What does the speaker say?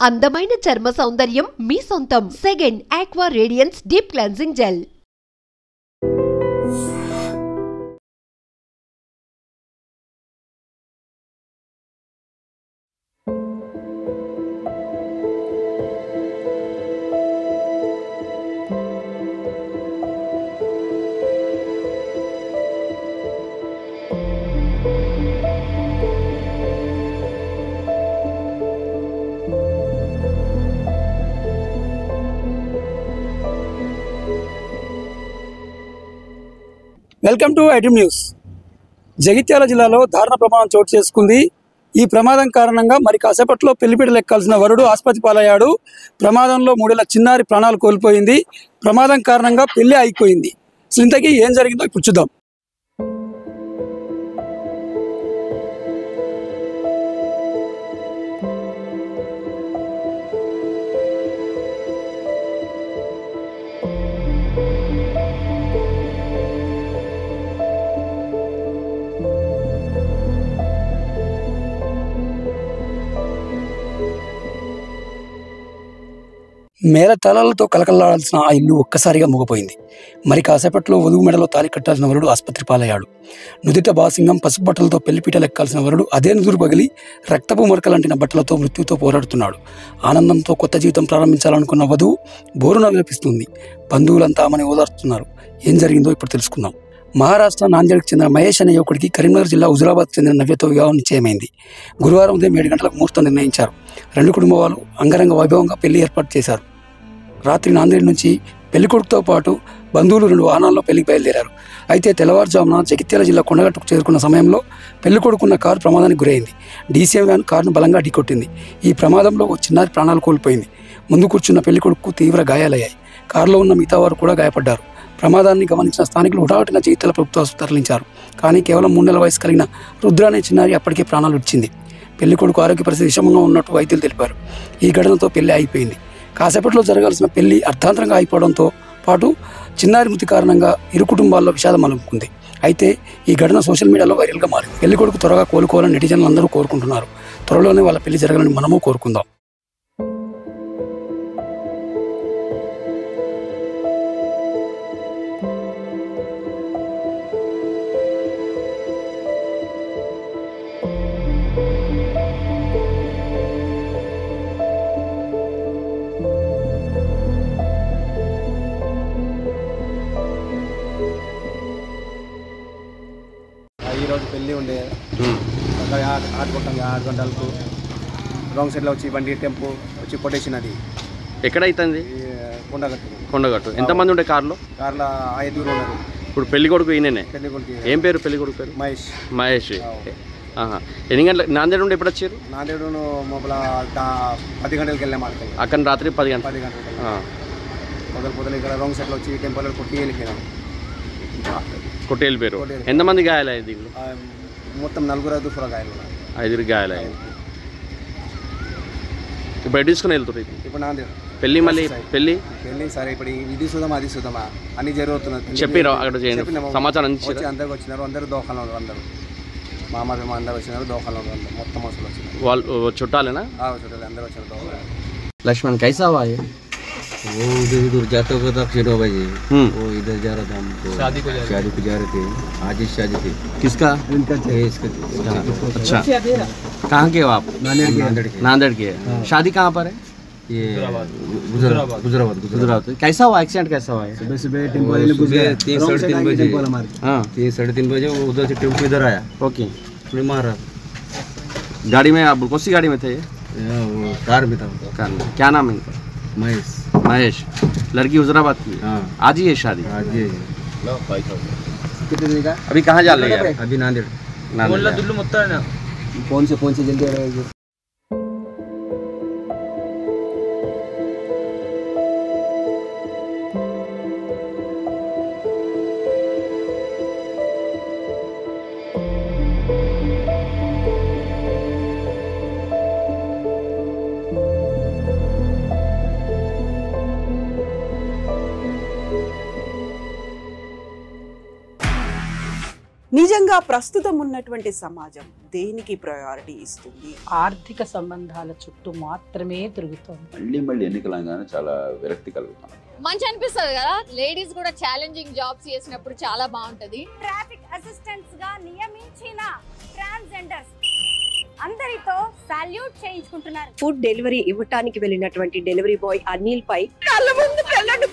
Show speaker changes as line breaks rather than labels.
అందమైన చర్మ సౌందర్యం మీ సొంతం. Second aqua radiance deep cleansing gel.
Welcome to iDream news. Jagtial జిల్లాలో దారుణ ప్రమాదం చోటు చేసుకుంది. ఈ ప్రమాదం కారణంగా మరి కాసేపట్లో పెళ్లిపీటలు ఎక్కాల్సిన వరుడు ఆసుపత్రి పాలయ్యాడు. ప్రమాదంలో 3 ఏళ్ల చిన్నారి ప్రాణాలు కోల్పోయింది. ప్రమాదం కారణంగా పెళ్లి అయిపోయింది. అసలు ఇంతకీ ఏం జరిగిందో ఇప్పుడు చూద్దాం. మేళ తాళాలతో కలకలాడాల్సిన ఆ ఇల్లు ఒక్కసారిగా మూగపోయింది. మరి కాసేపట్లో వధువు మెడలో తాళి కట్టాల్సిన వరుడు ఆసుపత్రి పాలయ్యాడు. నుదిట బాసింగం పసుపు బట్టలతో పెళ్లిపీటలు ఎక్కాల్సిన వరుడు అదే నుదురు పగిలి రక్తపు మరకలంటిన బట్టలతో మృత్యుతో పోరాడుతున్నాడు. ఆనందంతో కొత్త జీవితం ప్రారంభించాలనుకున్న వధువు బోరున విలపిస్తుంది. బంధువులంతా ఆమెను ఓదార్చుతున్నారు. ఏం జరిగిందో ఇప్పుడు తెలుసుకుందాం. మహారాష్ట్ర నాందేడ్కి చెందిన మహేష్ అనే యువకుడికి కరీంనగర్ జిల్లా హుజురాబాద్కి చెందిన నవ్యతో వివాహం నిశ్చయమైంది. గురువారం ఉదయం 7 గంటలకు ముహూర్తం నిర్ణయించారు. 2 కుటుంబాలు అంగరంగ వైభవంగా పెళ్లి ఏర్పాటు చేశారు. రాత్రి నాందేడ్ నుంచి పెళ్లికొడుకుతో పాటు బంధువులు 2 వాహనాల్లో పెళ్లికి బయలుదేరారు. అయితే తెల్లవారుజామున జగిత్యాల జిల్లా కొండగట్టుకు చేరుకున్న సమయంలో పెళ్లికొడుకున్న కారు ప్రమాదానికి గురైంది. డీసీఎం వ్యాన్ కారును బలంగా ఢీకొట్టింది. ఈ ప్రమాదంలో ఓ చిన్నారి ప్రాణాలు కోల్పోయింది. ముందు కూర్చున్న పెళ్లికొడుకు తీవ్ర గాయాలయ్యాయి. కారులో ఉన్న మిగతా వారు కూడా గాయపడ్డారు. ప్రమాదాన్ని గమనించిన స్థానికులు హుటాహుటిన జగిత్యాల ప్రభుత్వ ఆసుపత్రికి తరలించారు. కానీ కేవలం 3 నెలల వయసు కలిగిన రుద్ర అనే చిన్నారి అప్పటికే ప్రాణాలు విడిచింది. పెళ్లికొడుకు ఆరోగ్య పరిస్థితి విషమంగా ఉన్నట్టు వైద్యులు తెలిపారు. ఈ ఘటనతో పెళ్లి అయిపోయింది. కాసేపట్లో జరగాల్సిన పెళ్లి అర్థాంతరంగా అయిపోవడంతో పాటు చిన్నారి మృతి కారణంగా ఇరు కుటుంబాల్లో విషాదం అలుముకుంది. అయితే ఈ ఘటన సోషల్ మీడియాలో వైరల్గా మారింది. పెళ్లికొడుకు త్వరగా కోలుకోవాలని నెటిజన్లు అందరూ కోరుకుంటున్నారు. త్వరలోనే వాళ్ళ పెళ్లి జరగాలని మనము కోరుకుందాం.
ఈరోజు పెళ్ళి ఉండే ఆడుకుంటాం 6 గంటలకు రాంగ్ సైడ్లో వచ్చి బండి టెంపో వచ్చి కొట్టేసిన. అది
ఎక్కడ అవుతుంది? కొండగట్టు. ఎంతమంది ఉండే కార్లో
5 ఉన్నారు.
ఇప్పుడు పెళ్లి కొడుకు ఈయననే.
పెళ్ళికొడుకు
ఏం పేరు పెళ్లి కొడుకు పేరు?
మహేష్.
ఎన్ని గంటలకు నాందేడ్ నుండి ఎప్పుడు వచ్చారు?
నాందేడు మొబైల్ 10 గంటలకు వెళ్ళాము.
అక్కడ రాత్రి 10 గంటలకు
పొద్దున ఇక్కడ రాంగ్ సైడ్లో వచ్చి టెంపోలో కొట్టి వెళ్ళిపోయినాము.
కొట్టి వెళ్ళిపోయారు. ఎంతమంది గాయాలయ్యాయి దీనిలో?
మొత్తం 4 గాయాలు.
5 గాయాలయ్యాయి. ఇప్పుడు ఎటు తీసుకుని వెళ్తారు?
ఇప్పుడు నాందేడు
పెళ్ళి మళ్ళీ పెళ్ళి
సరే. ఇప్పుడు ఇది చూద్దామా అది చూద్దామా అన్ని జరుగుతున్నది
చెప్పిరా? అక్కడ సమాచారం
అందరికి వచ్చినారు. అందరూ దోకాణంలో ఉన్నారు. అందరూ మామ అందరు వచ్చినారు. దోకాణంలో ఉన్నారు. మొత్తం అసలు వచ్చినారు.
వాళ్ళు చుట్టాలేనా?
చుట్టాలి అందరూ వచ్చినారు దోకాణం.
लक्ष्मण कैसा हुआ ये?
वो उधर जाते हुए था 6 बजे वो इधर जा रहा था, हमको शादी को जा रहे थे। आज ही शादी थी।
किसका?
इनका इसका।
अच्छा, कहाँ के हो आप? नांदेड़ के। शादी कहाँ पर है?
ये गुजराबाद।
कैसा हुआ एक्सीडेंट? कैसा हुआ?
सुबह टेम्पो 3-3:30 बजे। हाँ 3-3:30 बजे वो उधर से टेम्पो इधर आया।
ओके,
मारा
गाड़ी में। आप कौन सी गाड़ी में थे?
वो कार में था।
कार में। क्या नाम है इनका? महेश। लड़की हुजराबाद की।
हाँ
आज ही है शादी?
आज ही।
कितने दिन का?
अभी कहाँ जा रहे हैं?
अभी नांदेड़।
दुल्लू मुत्ता है ना। कौन से जल्दी आ रहे हैं?
నీ నిజంగా ప్రస్తుతం ఉన్నటువంటి సమాజం దేనికి ప్రయారిటీ ఇస్తుంది?
ఆర్థిక సంబంధాల చుట్టూ మాత్రమే తిరుగుతుంది.
మళ్ళీ ఎన్నికలంగానే చాలా విరక్తి కలుగుతాం.
మంచి అనిపిస్తుంది కదా, లేడీస్ కూడా ఛాలెంజింగ్ జాబ్స్ చేసినప్పుడు చాలా బాగుంటది.
ట్రాఫిక్ అసిస్టెంట్స్ గా నియమించిన ట్రాన్స్జెండర్స్ అందరితో సాల్యూట్ చేయించుకుంటున్నారు.
ఫుడ్ డెలివరీ ఇవ్వటానికి వెళ్ళినటువంటి డెలివరీ బాయ్ అనిల్ పై కళ్ళ ముందు పెళ్ళండి